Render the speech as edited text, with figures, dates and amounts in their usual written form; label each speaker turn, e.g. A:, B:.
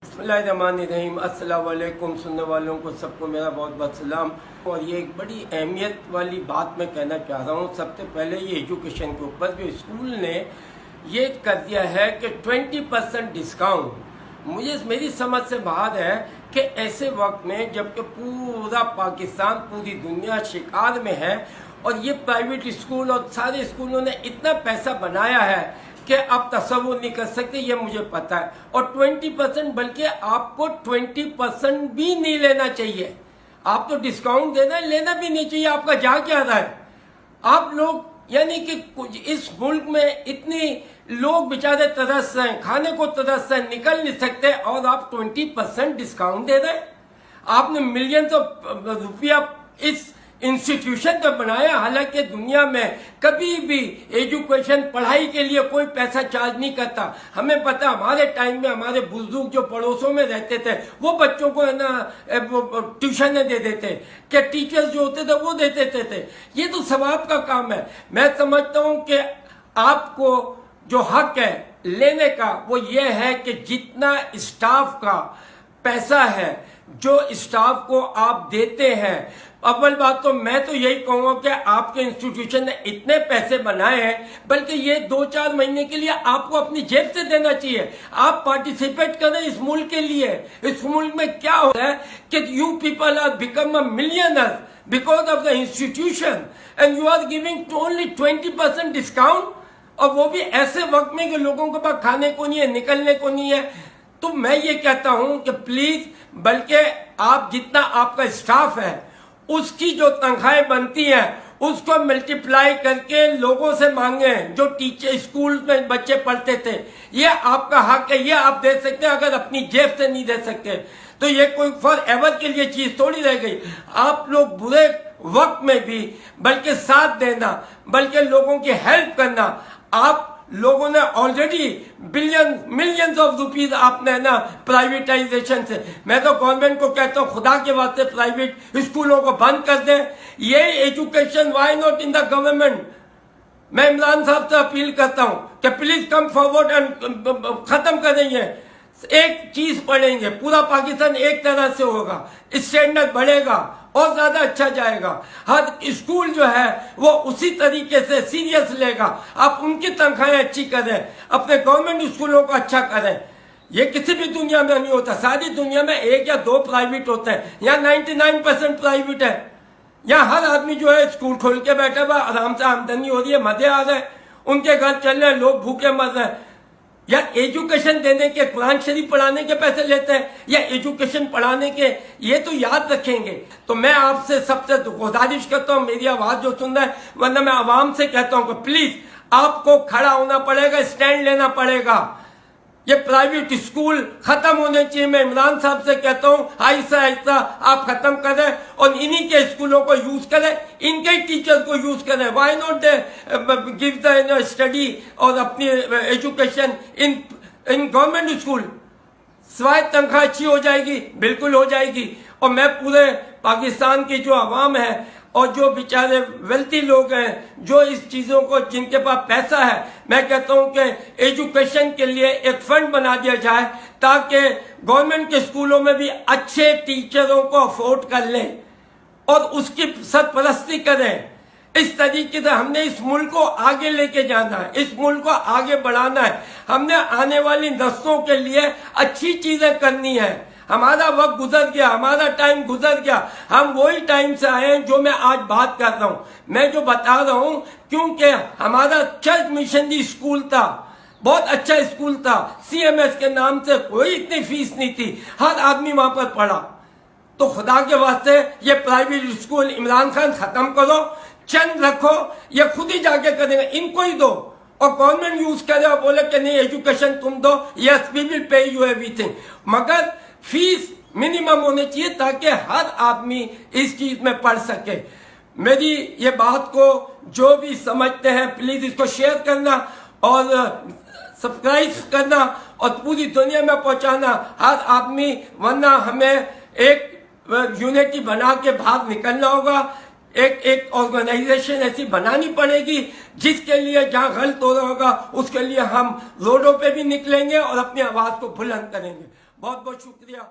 A: बिस्मिल्लाहिर्रहमानिर्रहीम। अस्सलाम वालेकुम सुनने वालों को सबको मेरा बहुत बहुत सलाम। और ये एक बड़ी अहमियत वाली बात मैं कहना चाह रहा हूँ। सबसे पहले ये एजुकेशन के ऊपर जो स्कूल ने ये कर दिया है कि 20% डिस्काउंट मुझे मेरी समझ से बाहर है कि ऐसे वक्त में जबकि पूरा पाकिस्तान पूरी दुनिया शिकार में है और ये प्राइवेट स्कूल और सारे स्कूलों ने इतना पैसा बनाया है कि आप तसव्वुर नहीं कर सकते, ये मुझे पता है। और 20% बल्कि आपको 20% भी नहीं लेना चाहिए। आप तो डिस्काउंट देना है, लेना भी नहीं चाहिए। आपका जा क्या रहा है? आप लोग यानी कि इस मुल्क में इतनी लोग बेचारे तरस रहे हैं, खाने को तरस रहे हैं, निकल नहीं सकते और आप 20% डिस्काउंट दे रहे हैं। आपने मिलियन रुपया इस इंस्टीट्यूशन पे बनाया। हालांकि दुनिया में कभी भी एजुकेशन पढ़ाई के लिए कोई पैसा चार्ज नहीं करता। हमें पता, हमारे टाइम में हमारे बुजुर्ग जो पड़ोसों में रहते थे वो बच्चों को है ना ट्यूशन दे देते, कि टीचर्स जो होते थे वो दे देते थे। ये तो सवाब का काम है। मैं समझता हूँ कि आपको जो हक है लेने का वो ये है कि जितना स्टाफ का पैसा है, जो स्टाफ को आप देते हैं, अव्वल बात तो मैं तो यही कहूंगा कि आपके इंस्टीट्यूशन ने इतने पैसे बनाए हैं, बल्कि ये 2-4 महीने के लिए आपको अपनी जेब से देना चाहिए। आप पार्टिसिपेट करें इस मुल्क के लिए। इस मुल्क में क्या हो रहा है कि you people are become a millionaire because of the institution and you are giving only 20% discount, और वो भी ऐसे वक्त में कि लोगों के पास खाने को नहीं है, निकलने को नहीं है। तो मैं ये कहता हूं कि प्लीज, बल्कि आप जितना आपका स्टाफ है उसकी जो तनख्वाहें बनती हैं उसको मल्टीप्लाई करके लोगों से मांगे। जो टीचर स्कूल में बच्चे पढ़ते थे, ये आपका हक है, ये आप दे सकते हैं। अगर अपनी जेब से नहीं दे सकते तो ये कोई फॉर एवर के लिए चीज थोड़ी रह गई। आप लोग बुरे वक्त में भी बल्कि साथ देना, बल्कि लोगों की हेल्प करना। आप लोगों ने ऑलरेडी मिलियंस ऑफ रुपीज आपने ना प्राइवेटाइजेशन से। मैं तो गवर्नमेंट को कहता हूं खुदा के वास्ते प्राइवेट स्कूलों को बंद कर दें। ये education why not in the government. मैं इमरान साहब से अपील करता हूं कि प्लीज कम फॉरवर्ड एंड खत्म करें ये। एक चीज पढ़ेंगे, पूरा पाकिस्तान एक तरह से होगा, स्टैंडर्ड बढ़ेगा और ज्यादा अच्छा जाएगा। हर स्कूल जो है वो उसी तरीके से सीरियस लेगा। आप उनकी तनख्वाहें अच्छी करें, अपने गवर्नमेंट स्कूलों को अच्छा करें। ये किसी भी दुनिया में नहीं होता। सारी दुनिया में 1 या 2 प्राइवेट होते हैं, यहाँ 99% प्राइवेट है। यहाँ हर आदमी जो है स्कूल खोल के बैठा हुआ, आराम से आमदनी हो रही है, मजे आ रहे, उनके घर चल रहे, लोग भूखे मर रहे हैं। या एजुकेशन देने के, कुरान शरीफ पढ़ाने के पैसे लेते हैं, या एजुकेशन पढ़ाने के, ये तो याद रखेंगे। तो मैं आपसे सबसे गुजारिश करता हूँ, मेरी आवाज जो सुन रहा है, वरना मैं आवाम से कहता हूँ कि प्लीज आपको खड़ा होना पड़ेगा, स्टैंड लेना पड़ेगा। ये प्राइवेट स्कूल खत्म होने चाहिए। मैं इमरान साहब से कहता हूँ आहिस्ता आहिस्ता आप खत्म करें और इन्हीं के स्कूलों को यूज करें, इनके टीचर को यूज करें। Why not give the study और अपनी एजुकेशन इन गवर्नमेंट स्कूल। स्वायत्त तनख्वाह अच्छी हो जाएगी, बिल्कुल हो जाएगी। और मैं पूरे पाकिस्तान की जो आवाम है और जो बेचारे वेल्थी लोग हैं, जो इस चीजों को, जिनके पास पैसा है, मैं कहता हूं कि एजुकेशन के लिए एक फंड बना दिया जाए ताकि गवर्नमेंट के स्कूलों में भी अच्छे टीचरों को अफोर्ड कर लें और उसकी सरपरस्ती करें। इस तरीके से हमने इस मुल्क को आगे लेके जाना है, इस मुल्क को आगे बढ़ाना है। हमने आने वाली नस्लों के लिए अच्छी चीजें करनी है। हमारा वक्त गुजर गया, हमारा टाइम गुजर गया। हम वही टाइम से आए हैं जो मैं आज बात कर रहा हूं। मैं जो बता रहा हूं क्योंकि हमारा चर्च मिशनरी स्कूल था, बहुत अच्छा स्कूल था। CMS के नाम से कोई इतनी फीस नहीं थी, हर आदमी वहां पर पढ़ा। तो खुदा के वास्ते ये प्राइवेट स्कूल इमरान खान खत्म करो, चंद रखो, ये खुद ही जाके करेंगे, इनको ही दो। और गवर्नमेंट यूज करे और बोले कि नहीं एजुकेशन तुम दो, yes we will pay you everything, मगर फीस मिनिमम होनी चाहिए ताकि हर आदमी इस चीज में पढ़ सके। मेरी ये बात को जो भी समझते हैं प्लीज इसको शेयर करना और सब्सक्राइब करना और पूरी दुनिया में पहुंचाना हर आदमी, वरना हमें एक यूनिटी बना के बाहर निकलना होगा। एक ऑर्गेनाइजेशन ऐसी बनानी पड़ेगी जिसके लिए जहां गलत हो रहा होगा उसके लिए हम रोडों पे भी निकलेंगे और अपनी आवाज को बुलंद करेंगे। बहुत बहुत शुक्रिया।